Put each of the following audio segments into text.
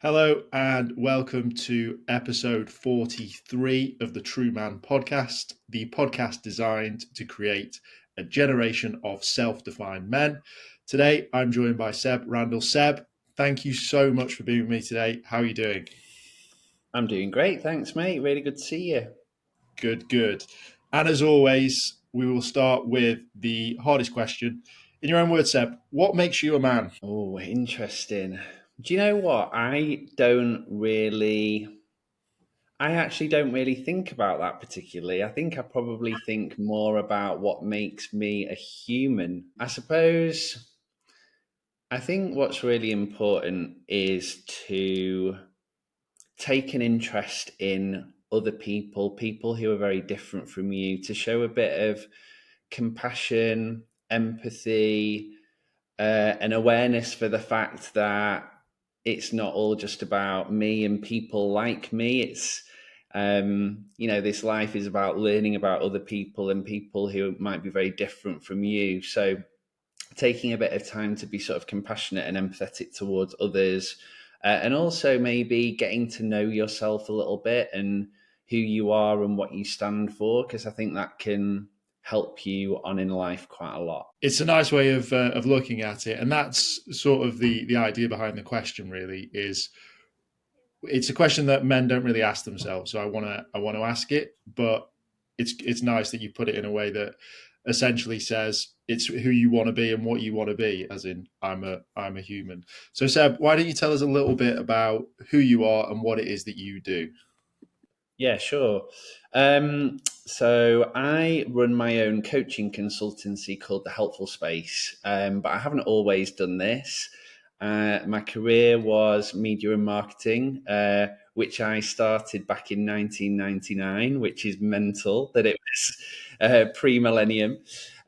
Hello and welcome to episode 43 of the TRUUMAN Podcast, the podcast designed to create a generation of self-defined men. Today, I'm joined by Seb Randle. Seb, thank you so much for being with me today. How are you doing? I'm doing great, thanks, mate. Really good to see you. Good. And as always, we will start with the hardest question. In your own words, Seb, what makes you a man? Oh, interesting. Do you know what? I actually don't really think about that particularly. I think I probably think more about what makes me a human. I think what's really important is to take an interest in other people who are very different from you, to show a bit of compassion, empathy, an awareness for the fact that it's not all just about me and people like me. This life is about learning about other people and people who might be very different from you. So taking a bit of time to be sort of compassionate and empathetic towards others, and also maybe getting to know yourself a little bit and who you are and what you stand for, because I think that can help you on in life quite a lot. It's a nice way of looking at it, and that's sort of the idea behind the question. Really, is it's a question that men don't really ask themselves. So I want to ask it, but it's nice that you put it in a way that essentially says it's who you want to be and what you want to be, as in I'm a human. So Seb, why don't you tell us a little bit about who you are and what it is that you do? Yeah, sure. So I run my own coaching consultancy called The Helpful Space, but I haven't always done this. My career was media and marketing, which I started back in 1999, which is mental that it was pre-millennium.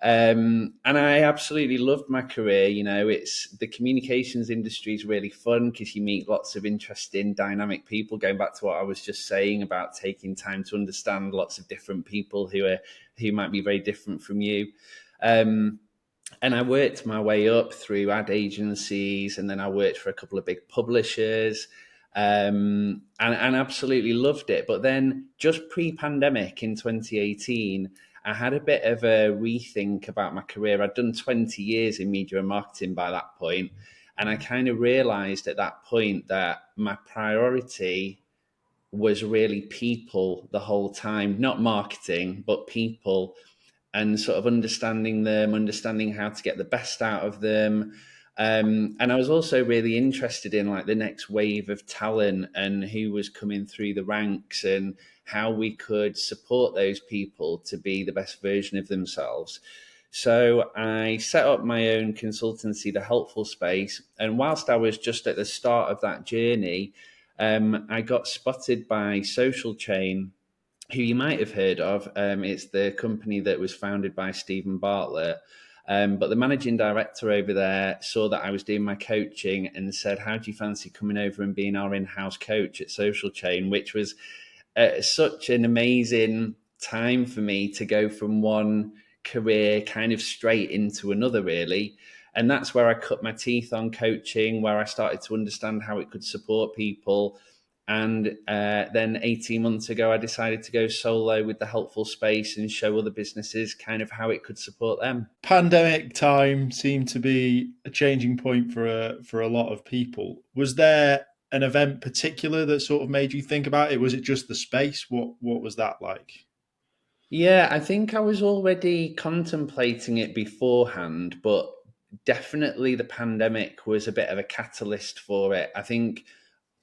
And I absolutely loved my career. You know, it's the communications industry is really fun because you meet lots of interesting, dynamic people. Going back to what I was just saying about taking time to understand lots of different people who might be very different from you. And I worked my way up through ad agencies, and then I worked for a couple of big publishers, and absolutely loved it. But then, just pre-pandemic in 2018, I had a bit of a rethink about my career. I'd done 20 years in media and marketing by that point, and I kind of realised at that point that my priority was really people the whole time, not marketing, but people, and sort of understanding them, understanding how to get the best out of them. And I was also really interested in like the next wave of talent and who was coming through the ranks and how we could support those people to be the best version of themselves. So I set up my own consultancy, The Helpful Space. And whilst I was just at the start of that journey, I got spotted by Social Chain, who you might have heard of. It's the company that was founded by Stephen Bartlett. But the managing director over there saw that I was doing my coaching and said, "How do you fancy coming over and being our in-house coach at Social Chain?" Which was such an amazing time for me to go from one career kind of straight into another, really. And that's where I cut my teeth on coaching, where I started to understand how it could support people. And then 18 months ago, I decided to go solo with The Helpful Space and show other businesses kind of how it could support them. Pandemic time seemed to be a changing point for a lot of people. Was there an event particular that sort of made you think about it? Was it just the space? What was that like? Yeah, I think I was already contemplating it beforehand, but definitely the pandemic was a bit of a catalyst for it. I think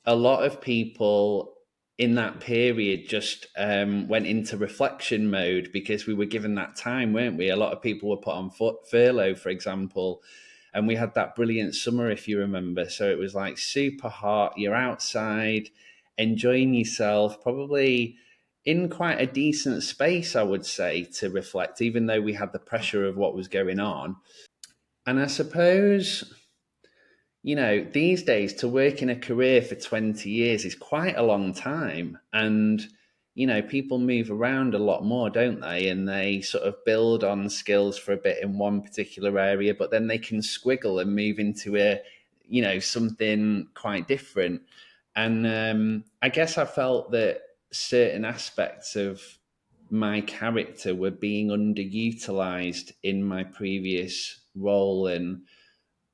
a lot of people in that period just went into reflection mode because we were given that time, weren't we? A lot of people were put on furlough, for example, and we had that brilliant summer, if you remember. So it was like super hot, you're outside, enjoying yourself, probably in quite a decent space, I would say, to reflect, even though we had the pressure of what was going on. And I suppose, you know, these days to work in a career for 20 years is quite a long time. And, you know, people move around a lot more, don't they? And they sort of build on skills for a bit in one particular area, but then they can squiggle and move into something quite different. And I guess I felt that certain aspects of my character were being underutilized in my previous role, and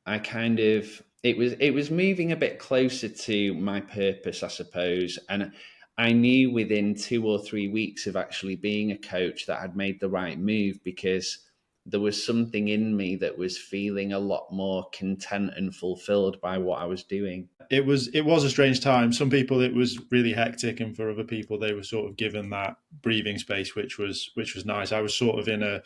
I kind of it was moving a bit closer to my purpose, I suppose. And I knew within 2 or 3 weeks of actually being a coach that I'd made the right move, because there was something in me that was feeling a lot more content and fulfilled by what I was doing. It was a strange time. Some people it was really hectic, and for other people they were sort of given that breathing space, which was nice. I was sort of in a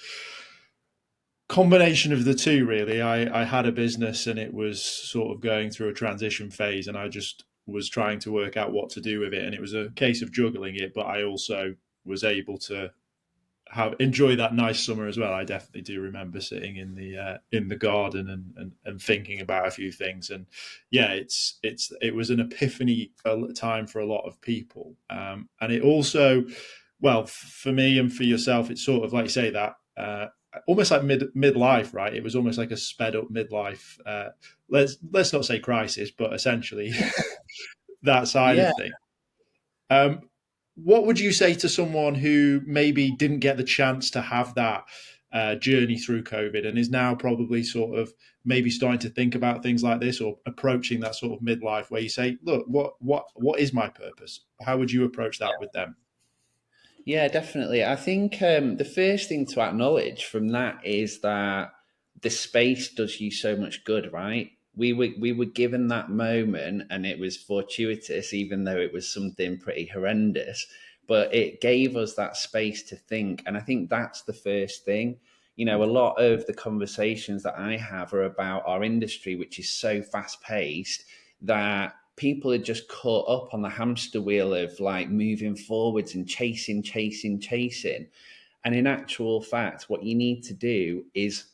combination of the two, really. I had a business and it was sort of going through a transition phase, and I just was trying to work out what to do with it, and it was a case of juggling it. But I also was able to enjoy that nice summer as well. I definitely do remember sitting in the garden and thinking about a few things. And yeah, it was an epiphany time for a lot of people. And it also, well, for me and for yourself, it's sort of like you say that. Almost like midlife, right? It was almost like a sped up midlife. Let's not say crisis, but essentially that side Yeah. of things. What would you say to someone who maybe didn't get the chance to have that journey through COVID and is now probably sort of maybe starting to think about things like this, or approaching that sort of midlife where you say, look, what is my purpose? How would you approach that with them? Yeah, definitely. I think the first thing to acknowledge from that is that the space does you so much good, right? We were given that moment, and it was fortuitous, even though it was something pretty horrendous. But it gave us that space to think, and I think that's the first thing. You know, a lot of the conversations that I have are about our industry, which is so fast paced that people are just caught up on the hamster wheel of like moving forwards and chasing, chasing, chasing. And in actual fact, what you need to do is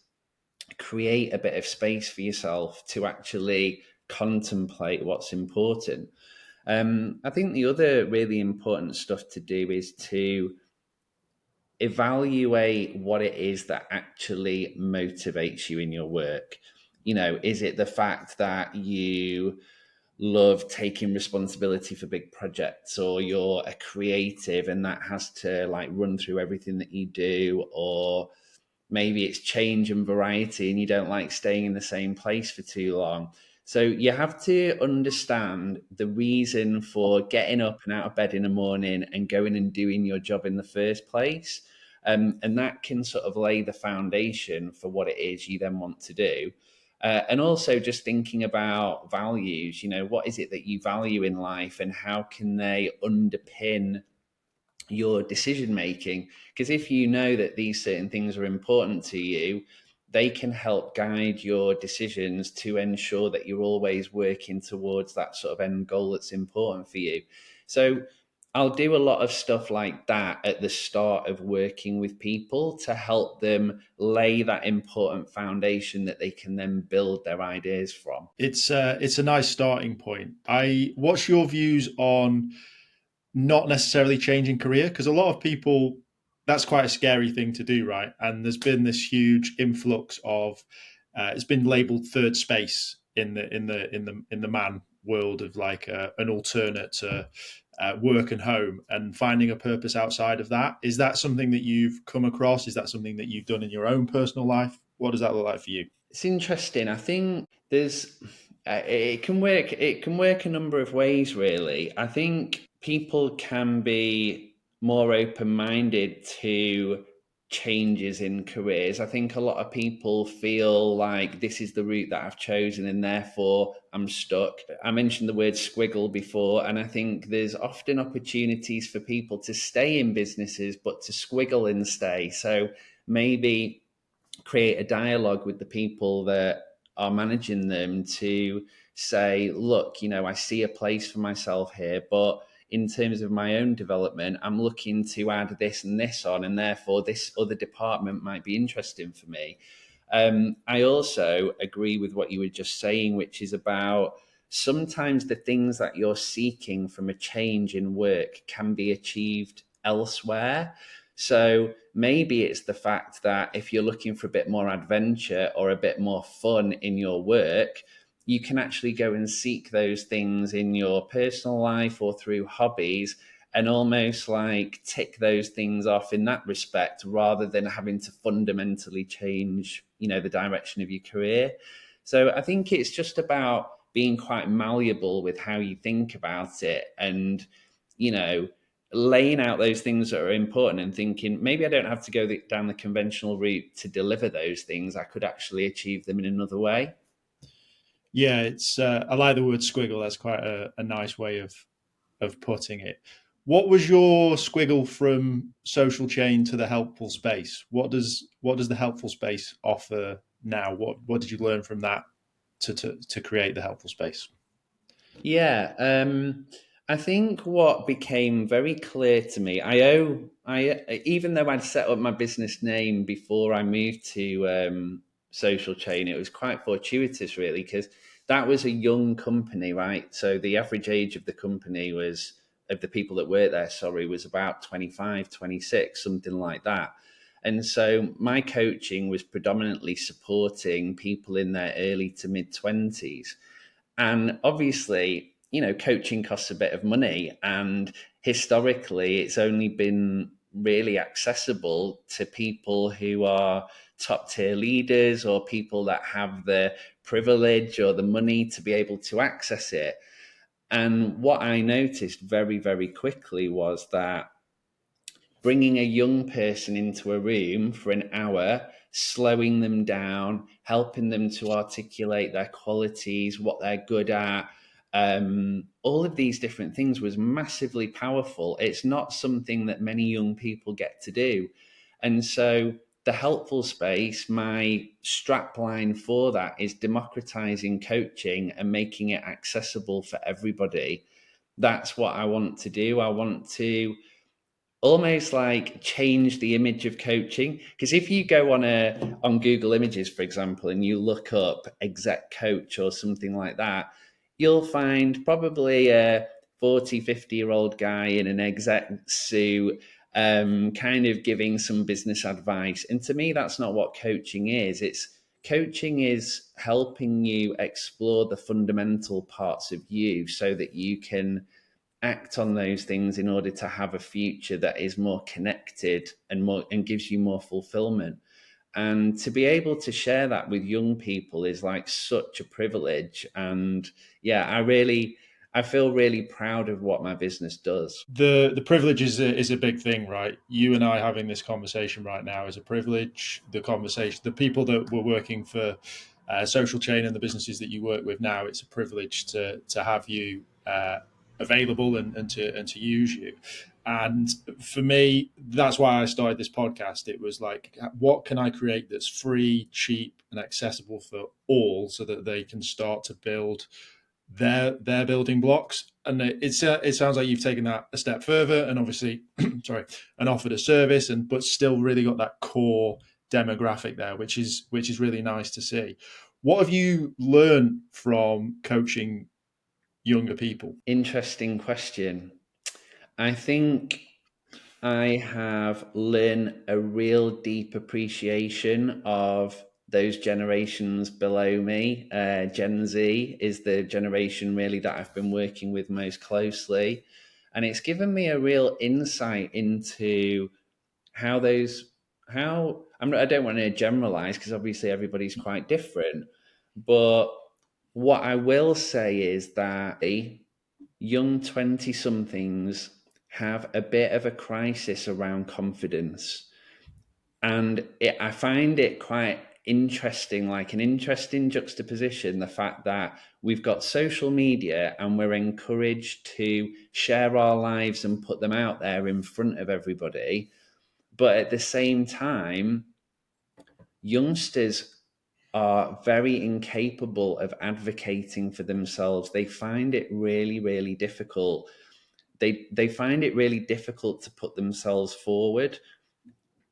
create a bit of space for yourself to actually contemplate what's important. I think the other really important stuff to do is to evaluate what it is that actually motivates you in your work. You know, is it the fact that you love taking responsibility for big projects, or you're a creative and that has to like run through everything that you do, or maybe it's change and variety and you don't like staying in the same place for too long. So you have to understand the reason for getting up and out of bed in the morning and going and doing your job in the first place. And that can sort of lay the foundation for what it is you then want to do. And also just thinking about values, you know, what is it that you value in life and how can they underpin your decision making? Because if you know that these certain things are important to you, they can help guide your decisions to ensure that you're always working towards that sort of end goal that's important for you. So I'll do a lot of stuff like that at the start of working with people to help them lay that important foundation that they can then build their ideas from. It's a nice starting point. What's your views on not necessarily changing career? Because a lot of people, that's quite a scary thing to do, right? And there's been this huge influx of it's been labeled third space in the man world of like an alternate to work and home, and finding a purpose outside of that. Is that something that you've come across? Is that something that you've done in your own personal life? What does that look like for you? It's interesting. I think there's it can work. It can work a number of ways, really. I think people can be more open-minded to changes in careers. I think a lot of people feel like this is the route that I've chosen and therefore I'm stuck. I mentioned the word squiggle before, and I think there's often opportunities for people to stay in businesses but to squiggle and stay. So maybe create a dialogue with the people that are managing them to say, look, you know, I see a place for myself here, but in terms of my own development, I'm looking to add this and this on, and therefore this other department might be interesting for me. I also agree with what you were just saying, which is about sometimes the things that you're seeking from a change in work can be achieved elsewhere. So maybe it's the fact that if you're looking for a bit more adventure or a bit more fun in your work, you can actually go and seek those things in your personal life or through hobbies, and almost like tick those things off in that respect, rather than having to fundamentally change, the direction of your career. So I think it's just about being quite malleable with how you think about it, and, laying out those things that are important and thinking, maybe I don't have to go down the conventional route to deliver those things. I could actually achieve them in another way. Yeah, it's I like the word squiggle. That's quite a nice way of putting it. What was your squiggle from social chain to the helpful space? What does the helpful space offer now? What did you learn from that to create the helpful space? Yeah, I think what became very clear to me, even though I'd set up my business name before I moved to Social Chain, it was quite fortuitous, really, because that was a young company, right? So the average age of the company of the people that worked there, sorry, was about 25, 26, something like that. And so my coaching was predominantly supporting people in their early to mid 20s. And obviously, coaching costs a bit of money. And historically, it's only been really accessible to people who are top tier leaders or people that have the privilege or the money to be able to access it. And what I noticed very, very quickly was that bringing a young person into a room for an hour, slowing them down, helping them to articulate their qualities, what they're good at, all of these different things was massively powerful. It's not something that many young people get to do. And so the helpful space, my strap line for that is democratizing coaching and making it accessible for everybody. That's what I want to do. I want to almost like change the image of coaching, because if you go on Google Images, for example, and you look up exec coach or something like that, you'll find probably a 40-50-year-old guy in an exec suit, kind of giving some business advice. And to me, that's not what coaching is. Coaching is helping you explore the fundamental parts of you so that you can act on those things in order to have a future that is more connected and gives you more fulfillment. And to be able to share that with young people is like such a privilege. And yeah, I feel really proud of what my business does. The privilege is a big thing, right? You and I having this conversation right now is a privilege. The people that were working for Social Chain and the businesses that you work with now, it's a privilege to have you available and to use you. And for me, that's why I started this podcast. It was like, what can I create that's free, cheap, and accessible for all, so that they can start to build their building blocks. And it sounds like you've taken that a step further, and obviously, sorry, and offered a service, but still really got that core demographic there, which is really nice to see. What have you learned from coaching younger people? Interesting question. I think I have learned a real deep appreciation of those generations below me. Gen Z is the generation really that I've been working with most closely. And it's given me a real insight into how I don't want to generalize because obviously everybody's quite different. But what I will say is that young 20 somethings have a bit of a crisis around confidence. And I find it quite interesting, like an interesting juxtaposition, the fact that we've got social media and we're encouraged to share our lives and put them out there in front of everybody. But at the same time, youngsters are very incapable of advocating for themselves. They find it really, really difficult. They find it really difficult to put themselves forward,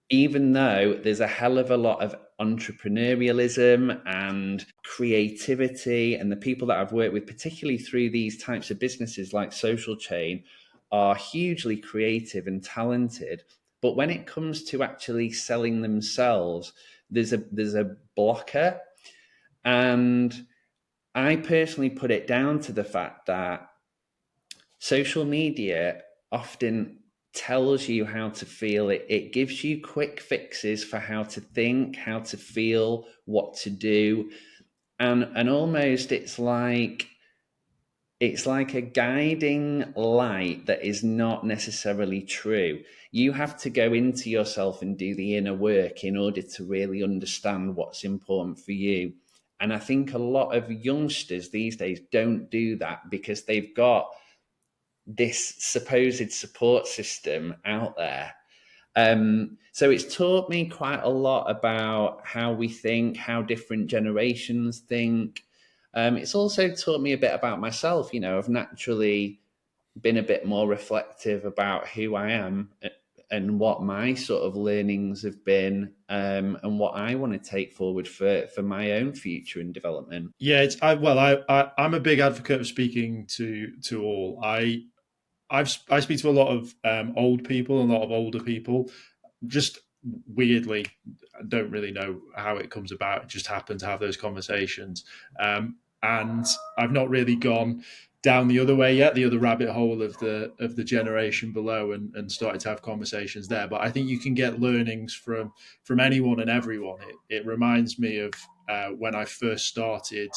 even though there's a hell of a lot of entrepreneurialism and creativity. And the people that I've worked with, particularly through these types of businesses like Social Chain, are hugely creative and talented. But when it comes to actually selling themselves, there's a blocker. And I personally put it down to the fact that social media often tells you how to feel. It gives you quick fixes for how to think, how to feel, what to do. And almost it's like a guiding light that is not necessarily true. You have to go into yourself and do the inner work in order to really understand what's important for you. And I think a lot of youngsters these days don't do that because they've got this supposed support system out there. So it's taught me quite a lot about how we think, how different generations think. It's also taught me a bit about myself. I've naturally been a bit more reflective about who I am and what my sort of learnings have been, and what I want to take forward for my own future and development. Yeah, I'm a big advocate of speaking to all. I speak to a lot of old people, a lot of older people. Just weirdly, I don't really know how it comes about. It just happen to have those conversations, and I've not really gone down the other way yet, the other rabbit hole of the generation below, and started to have conversations there. But I think you can get learnings from anyone and everyone. It reminds me of when I first started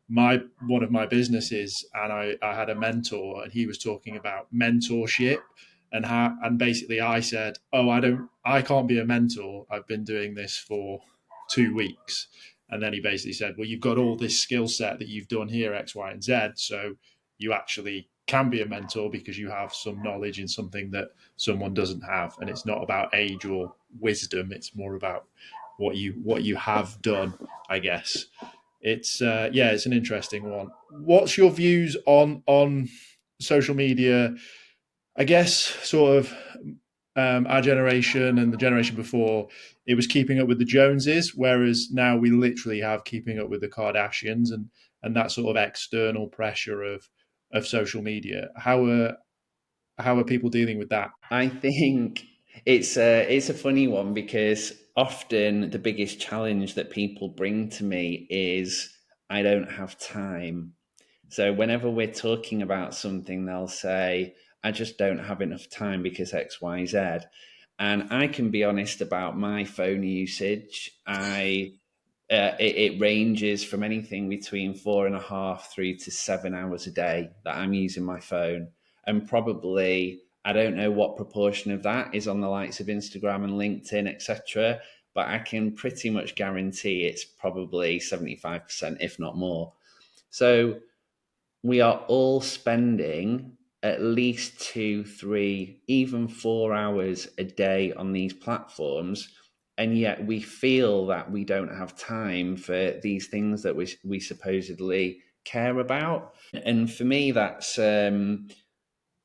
one of my businesses, and I had a mentor, and he was talking about mentorship, and basically I said, oh, I can't be a mentor, I've been doing this for 2 weeks. And then he basically said, well, you've got all this skill set that you've done here, X, Y, and Z, so you actually can be a mentor because you have some knowledge in something that someone doesn't have. And it's not about age or wisdom, it's more about what you have done, I guess. It's an interesting one. What's your views on social media? I guess sort of our generation and the generation before, it was keeping up with the Joneses, whereas now we literally have keeping up with the Kardashians, and that sort of external pressure of social media. How are people dealing with that? I think it's a funny one because often the biggest challenge that people bring to me is I don't have time. So whenever we're talking about something, they'll say, I just don't have enough time because X, Y, Z. And I can be honest about my phone usage. It ranges from anything between 4.5 through to 7 hours a day that I'm using my phone. And probably, I don't know what proportion of that is on the likes of Instagram and LinkedIn, etc. But I can pretty much guarantee it's probably 75%, if not more. So we are all spending at least 2, 3, even 4 hours a day on these platforms. And yet we feel that we don't have time for these things that we supposedly care about. And for me,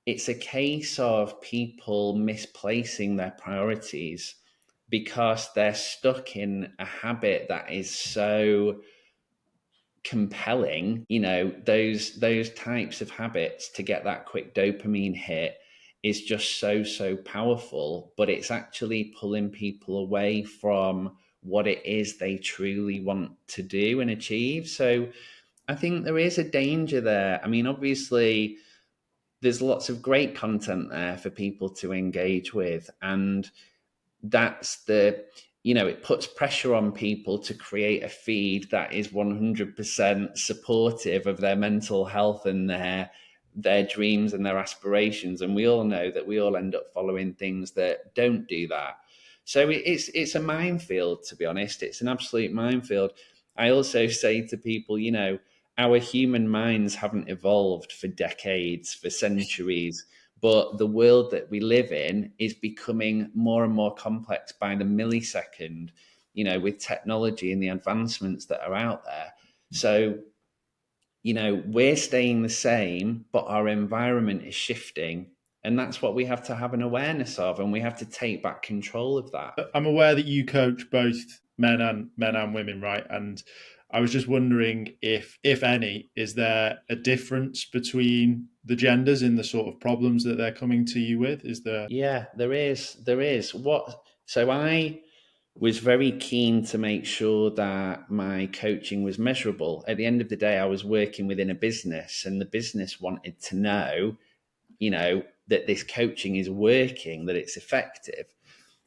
it's a case of people misplacing their priorities because they're stuck in a habit that is so compelling. Those types of habits to get that quick dopamine hit is just so powerful, but it's actually pulling people away from what it is they truly want to do and achieve. So I think there is a danger there. I mean, obviously there's lots of great content there for people to engage with, and that's it puts pressure on people to create a feed that is 100% supportive of their mental health and their dreams and their aspirations. And we all know that we all end up following things that don't do that. So it's a minefield, to be honest. It's an absolute minefield. I also say to people, our human minds haven't evolved for decades, for centuries, but the world that we live in is becoming more and more complex by the millisecond, with technology and the advancements that are out there. So, we're staying the same, but our environment is shifting. And that's what we have to have an awareness of, and we have to take back control of that. I'm aware that you coach both men and women, right? And I was just wondering if any, is there a difference between the genders in the sort of problems that they're coming to you with? Is there? Yeah, there is. What? So was very keen to make sure that my coaching was measurable. At the end of the day, I was working within a business, and the business wanted to know, that this coaching is working, that it's effective.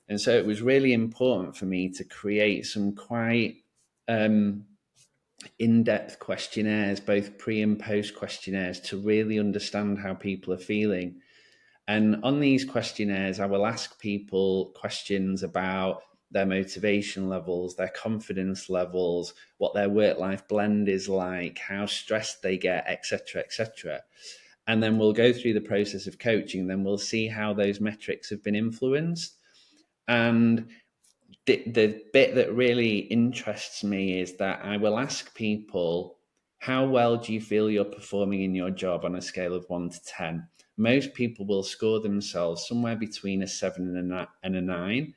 And so it was really important for me to create some quite in-depth questionnaires, both pre and post questionnaires, to really understand how people are feeling. And on these questionnaires, I will ask people questions about their motivation levels, their confidence levels, what their work-life blend is like, how stressed they get, etc., etc. And then we'll go through the process of coaching. Then we'll see how those metrics have been influenced. And the bit that really interests me is that I will ask people, how well do you feel you're performing in your job on a scale of 1 to 10? Most people will score themselves somewhere between a 7 and a 9.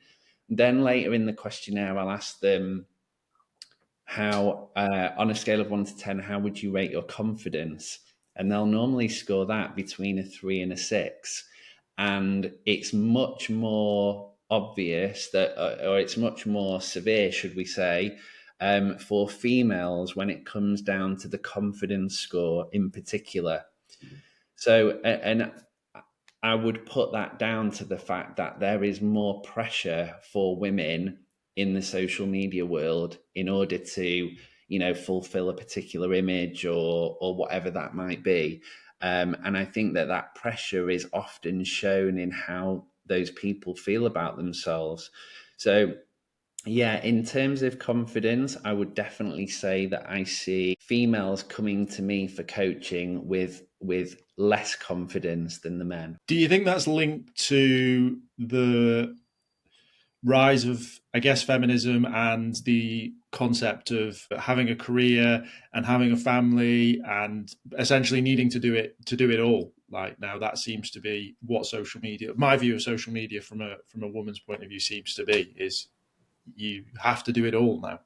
Then later in the questionnaire, I'll ask them, how on a scale of 1 to 10, how would you rate your confidence? And they'll normally score that between a 3 and a 6. And it's much more obvious that, or it's much more severe, should we say, for females when it comes down to the confidence score in particular. So, and I would put that down to the fact that there is more pressure for women in the social media world in order to, fulfill a particular image or whatever that might be. And I think that pressure is often shown in how those people feel about themselves. So, yeah, in terms of confidence, I would definitely say that I see females coming to me for coaching with less confidence than the men. Do you think that's linked to the rise of, I guess, feminism and the concept of having a career and having a family and essentially needing to do it all? Like, now that seems to be what social media, my view of social media from a woman's point of view, seems to be, is you have to do it all now.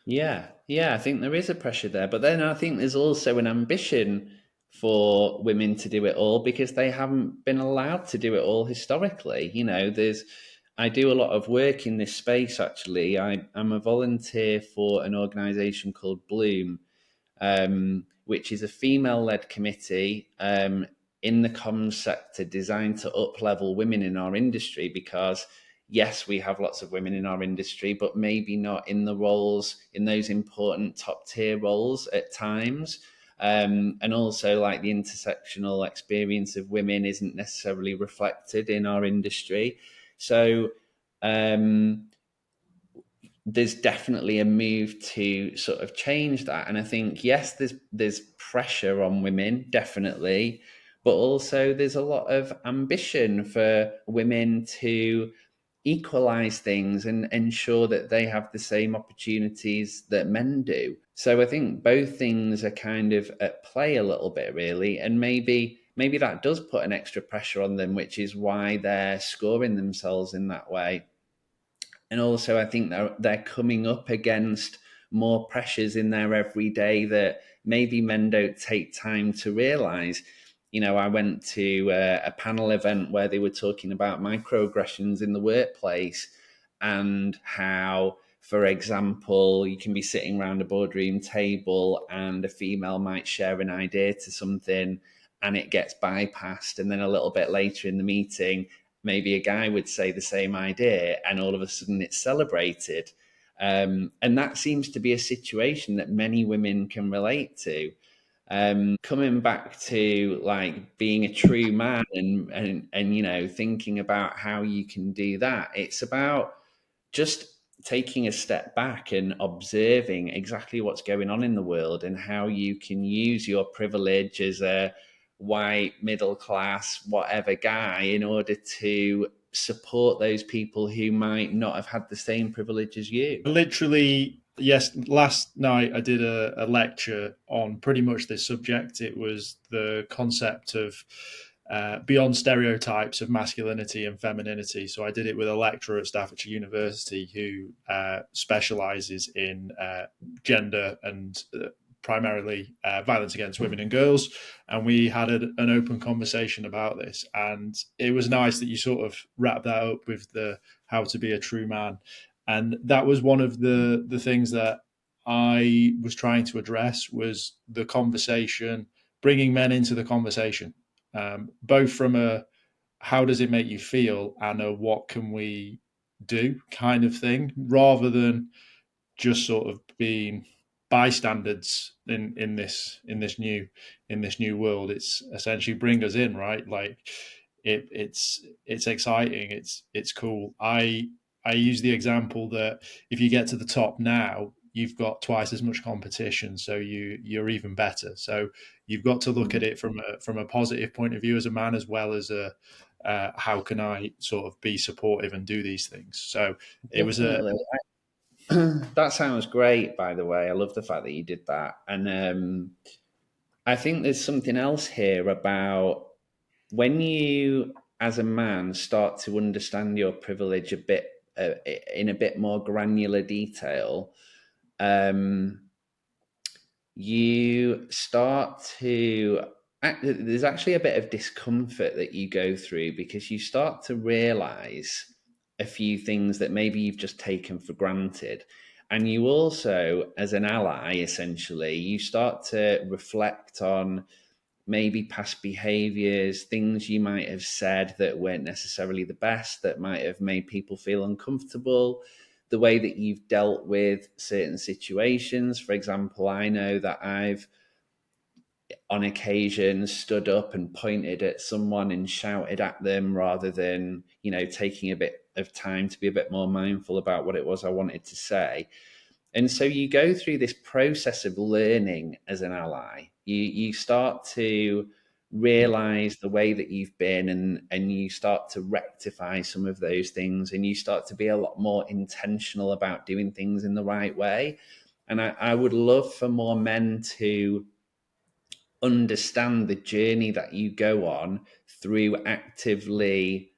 Yeah, I think there is a pressure there, but then I think there's also an ambition for women to do it all because they haven't been allowed to do it all historically. I do a lot of work in this space actually. I'm a volunteer for an organization called Bloom, which is a female-led committee in the comms sector designed to up-level women in our industry because yes, we have lots of women in our industry, but maybe not in the roles, in those important top tier roles at times. And also, like, the intersectional experience of women isn't necessarily reflected in our industry. So there's definitely a move to sort of change that. And I think, yes, there's pressure on women, definitely, but also there's a lot of ambition for women to equalize things and ensure that they have the same opportunities that men do. So I think both things are kind of at play a little bit, really, and maybe that does put an extra pressure on them, which is why they're scoring themselves in that way. And also, I think they're coming up against more pressures in their everyday that maybe men don't take time to realize. I went to a panel event where they were talking about microaggressions in the workplace and how, for example, you can be sitting around a boardroom table and a female might share an idea to something and it gets bypassed. And then a little bit later in the meeting, maybe a guy would say the same idea and all of a sudden it's celebrated. And that seems to be a situation that many women can relate to. Coming back to like being a true man and thinking about how you can do that, it's about just taking a step back and observing exactly what's going on in the world and how you can use your privilege as a white, middle class, whatever guy in order to support those people who might not have had the same privilege as you. Literally, yes, last night I did a lecture on pretty much this subject. It was the concept of beyond stereotypes of masculinity and femininity. So I did it with a lecturer at Staffordshire University who specialises in gender and primarily violence against women and girls, and we had an open conversation about this. And it was nice that you sort of wrapped that up with the how to be a true man, and that was one of the things that I was trying to address was the conversation, bringing men into the conversation, both from a how does it make you feel and a what can we do kind of thing, rather than just sort of being bystanders in this new world. It's essentially bring us in, right? Like it's exciting. It's cool. I use the example that if you get to the top now, you've got twice as much competition, so you're even better. So you've got to look at it from a positive point of view as a man, as well as a how can I sort of be supportive and do these things. So it was a Definitely. That sounds great, by the way. I love the fact that you did that. And I think there's something else here about when you, as a man, start to understand your privilege a bit in a bit more granular detail. You start to there's actually a bit of discomfort that you go through because you start to realize a few things that maybe you've just taken for granted. And you also, as an ally, essentially, you start to reflect on maybe past behaviors, things you might have said that weren't necessarily the best, that might have made people feel uncomfortable, the way that you've dealt with certain situations. For example, I know that I've on occasion stood up and pointed at someone and shouted at them rather than, taking a bit of time to be a bit more mindful about what it was I wanted to say. And so you go through this process of learning as an ally. You start to realize the way that you've been, and you start to rectify some of those things, and you start to be a lot more intentional about doing things in the right way. And I would love for more men to understand the journey that you go on through actively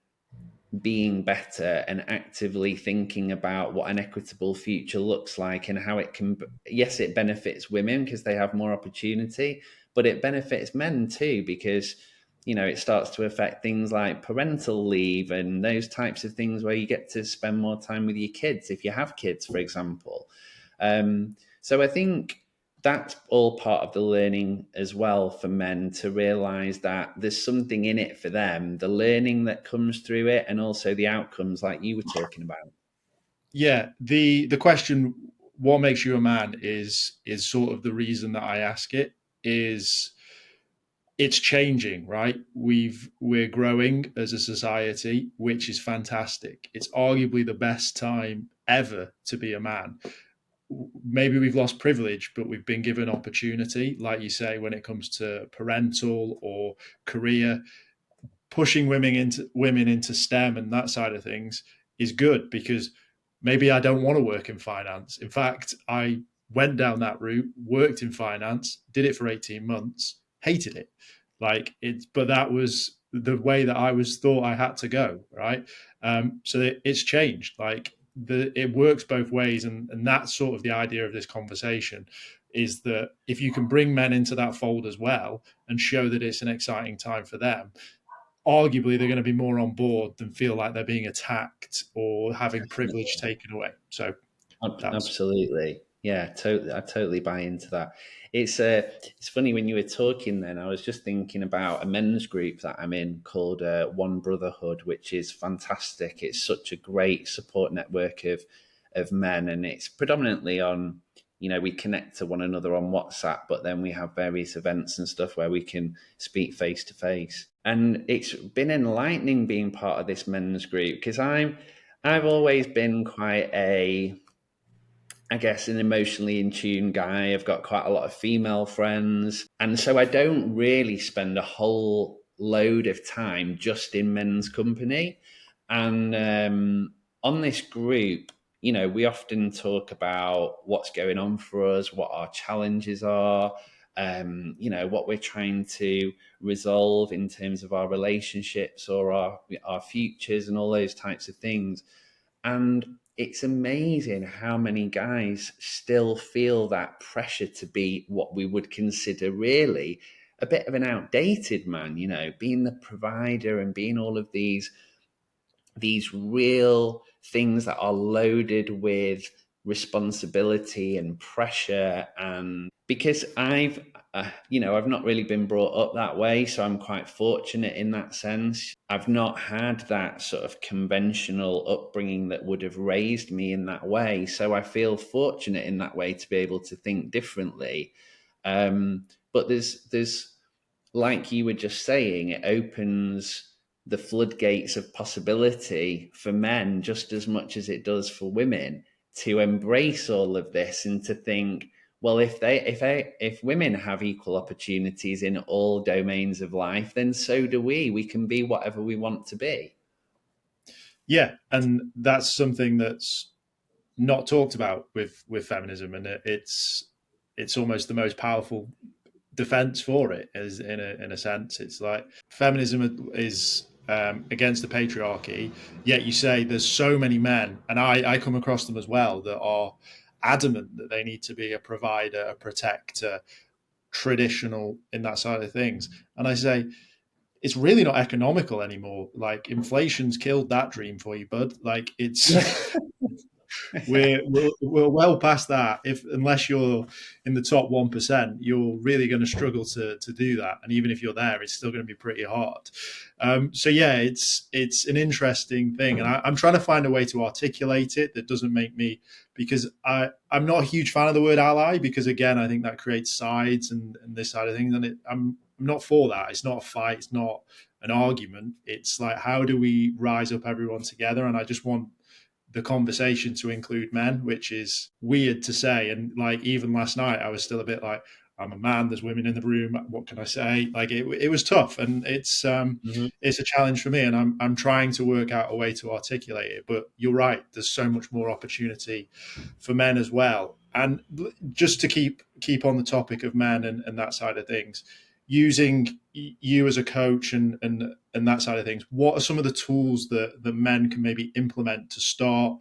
being better and actively thinking about what an equitable future looks like, and how it can, yes, it benefits women because they have more opportunity, but it benefits men too, because it starts to affect things like parental leave and those types of things where you get to spend more time with your kids if you have kids, for example. So I think that's all part of the learning as well, for men to realize that there's something in it for them, the learning that comes through it, and also the outcomes like you were talking about. Yeah, the question, what makes you a man, is sort of the reason that I ask it. Is it's changing, right? We're growing as a society, which is fantastic. It's arguably the best time ever to be a man. Maybe we've lost privilege, but we've been given opportunity, like you say, when it comes to parental or career. Pushing women into STEM and that side of things is good, because maybe I don't want to work in finance. In fact, I went down that route, worked in finance, did it for 18 months, hated it. But that was the way that I was thought I had to go, right? So it's changed. It works both ways, and that's sort of the idea of this conversation, is that if you can bring men into that fold as well and show that it's an exciting time for them, arguably they're going to be more on board than feel like they're being attacked or having privilege taken away. So that's Absolutely. Yeah, totally. I totally buy into that. It's funny when you were talking then, I was just thinking about a men's group that I'm in called One Brotherhood, which is fantastic. It's such a great support network of men, and it's predominantly on, we connect to one another on WhatsApp, but then we have various events and stuff where we can speak face to face. And it's been enlightening being part of this men's group, because I've always been quite I guess, an emotionally in tune guy. I've got quite a lot of female friends. And so I don't really spend a whole load of time just in men's company. And on this group, we often talk about what's going on for us, what our challenges are, what we're trying to resolve in terms of our relationships or our futures and all those types of things. And it's amazing how many guys still feel that pressure to be what we would consider really a bit of an outdated man, being the provider and being all of these real things that are loaded with responsibility and pressure. And because I've not really been brought up that way, so I'm quite fortunate in that sense. I've not had that sort of conventional upbringing that would have raised me in that way, so I feel fortunate in that way to be able to think differently. But there's like you were just saying, it opens the floodgates of possibility for men just as much as it does for women to embrace all of this and to think, well, if women have equal opportunities in all domains of life, then so do we. We can be whatever we want to be. Yeah, and that's something that's not talked about with feminism, and it's almost the most powerful defense for it. Is in a sense, it's like feminism is against the patriarchy, yet you say there's so many men, and I come across them as well, that are adamant that they need to be a provider, a protector, traditional in that side of things. And I say, it's really not economical anymore. Like, inflation's killed that dream for you, bud. Like, it's we're well past that. Unless you're in the top 1%, you're really going to struggle to do that. And even if you're there, it's still going to be pretty hard. So yeah, it's an interesting thing, and I'm trying to find a way to articulate it that doesn't make me, because I'm not a huge fan of the word ally, because again, I think that creates sides and this side of things, and I'm not for that. It's not a fight. It's not an argument. It's like, how do we rise up everyone together? And I just want the conversation to include men, which is weird to say. And like, even last night, I was still a bit like, I'm a man, there's women in the room, what can I say? Like, it was tough, and it's a challenge for me, and I'm trying to work out a way to articulate it. But you're right, there's so much more opportunity for men as well. And just to keep on the topic of men and that side of things, using you as a coach and that side of things, what are some of the tools that men can maybe implement to start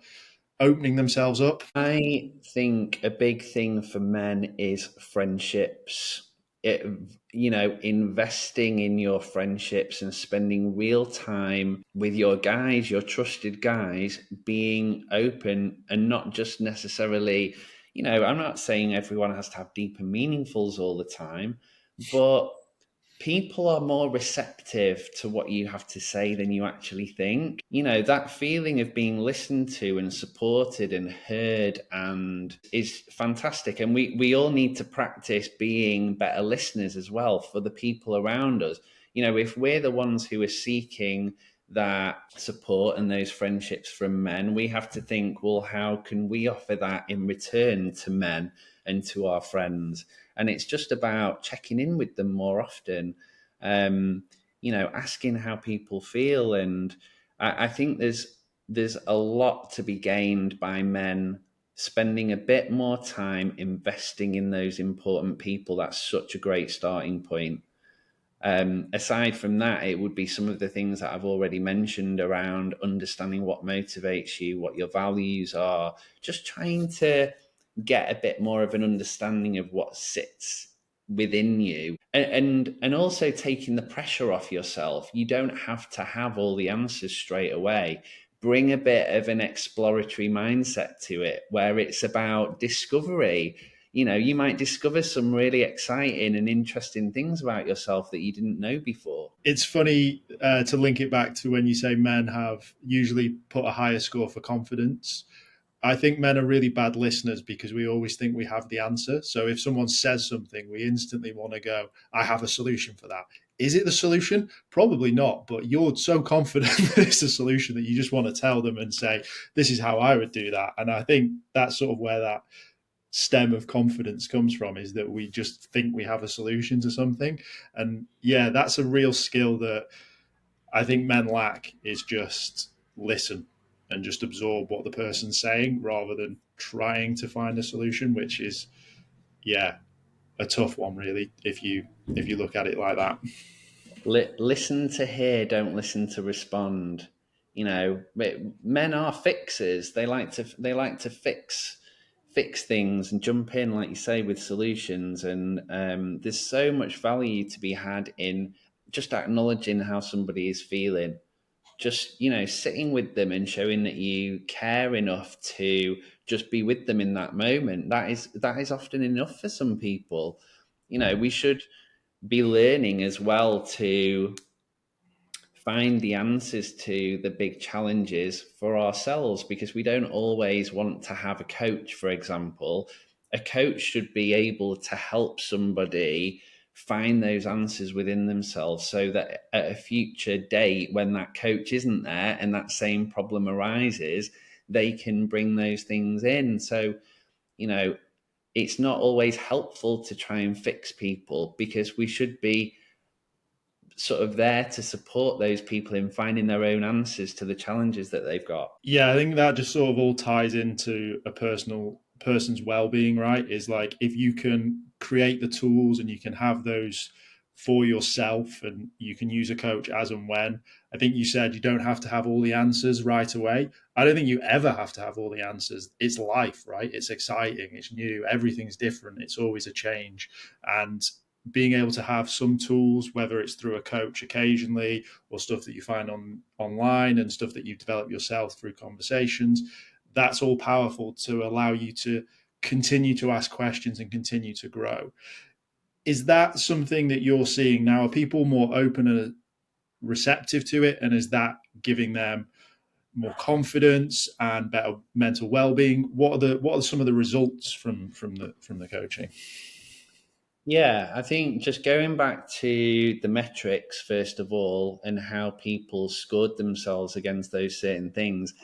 opening themselves up? I think a big thing for men is friendships. Investing in your friendships and spending real time with your guys, your trusted guys, being open and not just necessarily, I'm not saying everyone has to have deep and meaningfuls all the time, but people are more receptive to what you have to say than you actually think. That feeling of being listened to and supported and heard and is fantastic. And we all need to practice being better listeners as well for the people around us. If we're the ones who are seeking that support and those friendships from men, we have to think, well, how can we offer that in return to men and to our friends? And it's just about checking in with them more often, asking how people feel. And I think there's a lot to be gained by men spending a bit more time investing in those important people. That's such a great starting point. Aside from that, it would be some of the things that I've already mentioned around understanding what motivates you, what your values are, just trying to get a bit more of an understanding of what sits within you, and also taking the pressure off yourself. You don't have to have all the answers straight away. Bring a bit of an exploratory mindset to it, where it's about discovery. You might discover some really exciting and interesting things about yourself that you didn't know before. It's funny to link it back to when you say men have usually put a higher score for confidence. I think men are really bad listeners because we always think we have the answer. So if someone says something, we instantly want to go, I have a solution for that. Is it the solution? Probably not, but you're so confident that it's the solution that you just want to tell them and say, this is how I would do that. And I think that's sort of where that stem of confidence comes from, is that we just think we have a solution to something. And yeah, that's a real skill that I think men lack, is just listen and just absorb what the person's saying rather than trying to find a solution, which is, yeah, a tough one really if you look at it like that. Listen to hear, don't listen to respond. Men are fixers. They like to fix things and jump in, like you say, with solutions. And there's so much value to be had in just acknowledging how somebody is feeling, just sitting with them and showing that you care enough to just be with them in that moment. That is often enough for some people. We should be learning as well to find the answers to the big challenges for ourselves, because we don't always want to have a coach. For example, a coach should be able to help somebody find those answers within themselves, so that at a future date, when that coach isn't there and that same problem arises, they can bring those things in. So, it's not always helpful to try and fix people, because we should be sort of there to support those people in finding their own answers to the challenges that they've got. Yeah, I think that just sort of all ties into a person's well-being, right? Is like, if you can create the tools and you can have those for yourself, and you can use a coach as and when. I think you said you don't have to have all the answers right away. I don't think you ever have to have all the answers. It's life, right? It's exciting, it's new, everything's different, it's always a change. And being able to have some tools, whether it's through a coach occasionally or stuff that you find online and stuff that you develop yourself through conversations, that's all powerful to allow you to continue to ask questions and continue to grow. Is that something that you're seeing now? Are people more open and receptive to it? And is that giving them more confidence and better mental well-being? What are some of the results from the coaching? Yeah, I think just going back to the metrics, first of all, and how people scored themselves against those certain things.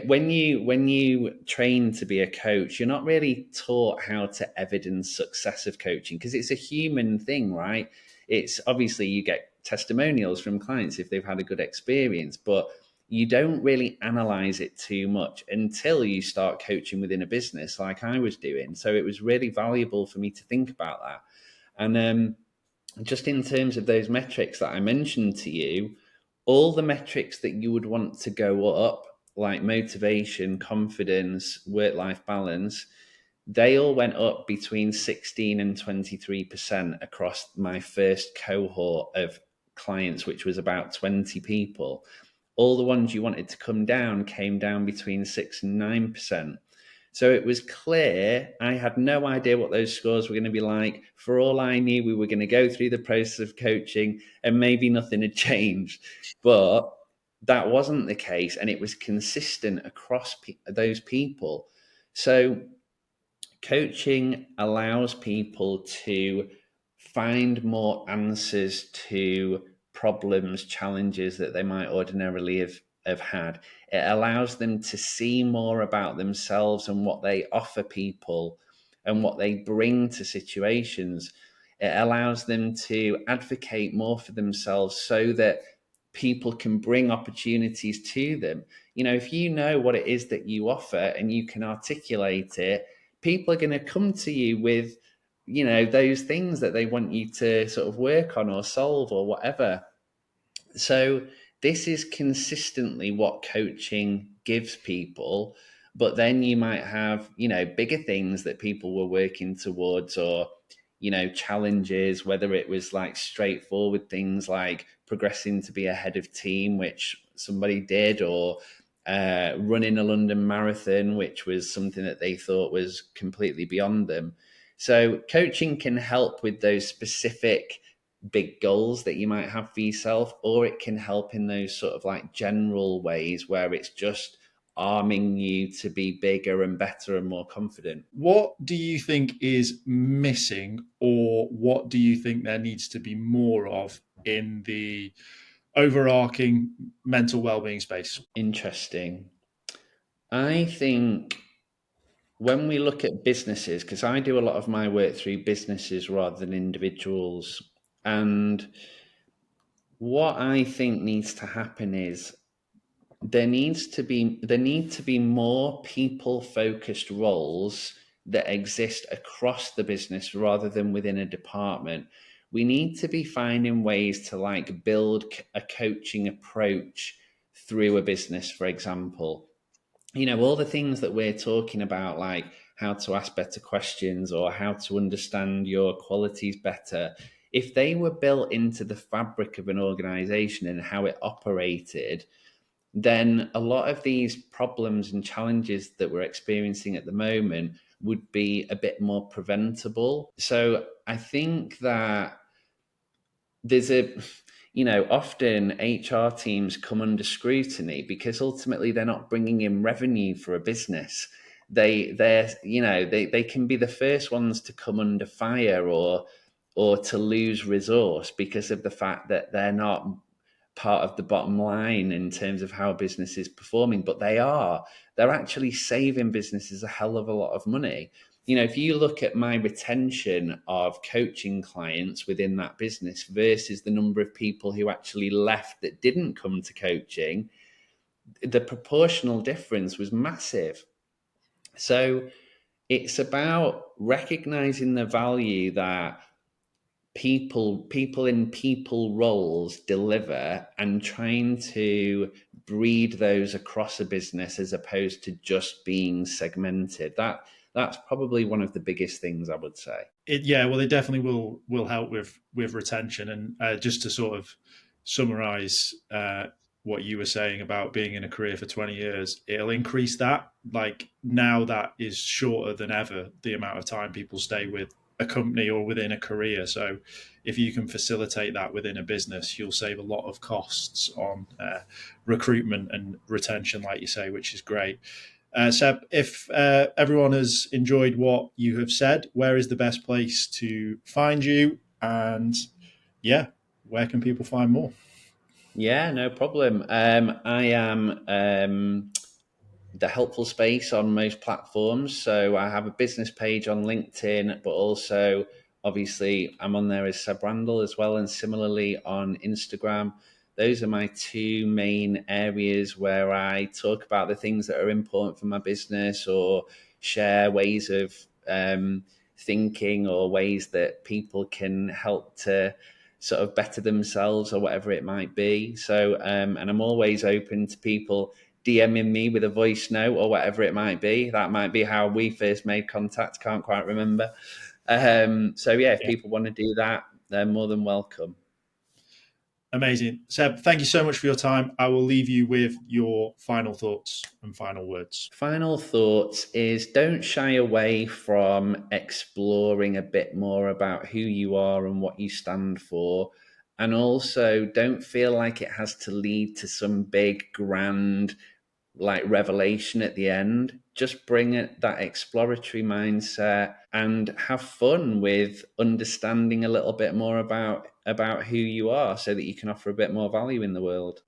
When you train to be a coach, you're not really taught how to evidence success of coaching, because it's a human thing, right? It's obviously, you get testimonials from clients if they've had a good experience, but you don't really analyze it too much until you start coaching within a business like I was doing. So it was really valuable for me to think about that. And just in terms of those metrics that I mentioned to you, all the metrics that you would want to go up, like motivation, confidence, work-life balance, they all went up between 16 and 23% across my first cohort of clients, which was about 20 people. All the ones you wanted to come down came down between 6 and 9%. So it was clear. I had no idea what those scores were going to be like. For all I knew, we were going to go through the process of coaching and maybe nothing had changed. But that wasn't the case, and it was consistent across those people. So coaching allows people to find more answers to problems, challenges that they might ordinarily have had. It allows them to see more about themselves and what they offer people and what they bring to situations. It allows them to advocate more for themselves, so that people can bring opportunities to them. If you know what it is that you offer and you can articulate it, people are going to come to you with, those things that they want you to sort of work on or solve or whatever. So this is consistently what coaching gives people. But then you might have, bigger things that people were working towards, or, challenges, whether it was like straightforward things like progressing to be a head of team, which somebody did, or running a London marathon, which was something that they thought was completely beyond them. So coaching can help with those specific big goals that you might have for yourself, or it can help in those sort of like general ways where it's just arming you to be bigger and better and more confident. What do you think is missing, or what do you think there needs to be more of in the overarching mental well-being space? Interesting. I think when we look at businesses, because I do a lot of my work through businesses rather than individuals, and what I think needs to happen is there need to be more people focused roles that exist across the business rather than within a department. We need to be finding ways to like build a coaching approach through a business, for example. You know, all the things that we're talking about, like how to ask better questions or how to understand your qualities better, if they were built into the fabric of an organization and how it operated, then a lot of these problems and challenges that we're experiencing at the moment would be a bit more preventable. So I think that there's often HR teams come under scrutiny because ultimately they're not bringing in revenue for a business. They can be the first ones to come under fire or to lose resource because of the fact that they're not part of the bottom line in terms of how a business is performing, but they're actually saving businesses a hell of a lot of money. You know, if you look at my retention of coaching clients within that business versus the number of people who actually left that didn't come to coaching, the proportional difference was massive. So it's about recognizing the value that people in people roles deliver and trying to breed those across a business as opposed to just being segmented. That's probably one of the biggest things I would say. It definitely will help with retention. And just to sort of summarize what you were saying about being in a career for 20 years, it'll increase that. Like now that is shorter than ever, the amount of time people stay with a company or within a career. So if you can facilitate that within a business, you'll save a lot of costs on recruitment and retention, like you say, which is great. Seb, if everyone has enjoyed what you have said, where is the best place to find you? And where can people find more? Yeah, no problem. I am the helpful space on most platforms. So I have a business page on LinkedIn, but also obviously I'm on there as Seb Randle as well, and similarly on Instagram. Those are my two main areas where I talk about the things that are important for my business or share ways of thinking or ways that people can help to sort of better themselves or whatever it might be. So, and I'm always open to people DMing me with a voice note or whatever it might be. That might be how we first made contact. Can't quite remember. If people want to do that, they're more than welcome. Amazing. Seb, thank you so much for your time. I will leave you with your final thoughts and final words. Final thoughts is don't shy away from exploring a bit more about who you are and what you stand for. And also don't feel like it has to lead to some big, grand, like revelation at the end. Just bring it that exploratory mindset and have fun with understanding a little bit more about who you are so that you can offer a bit more value in the world.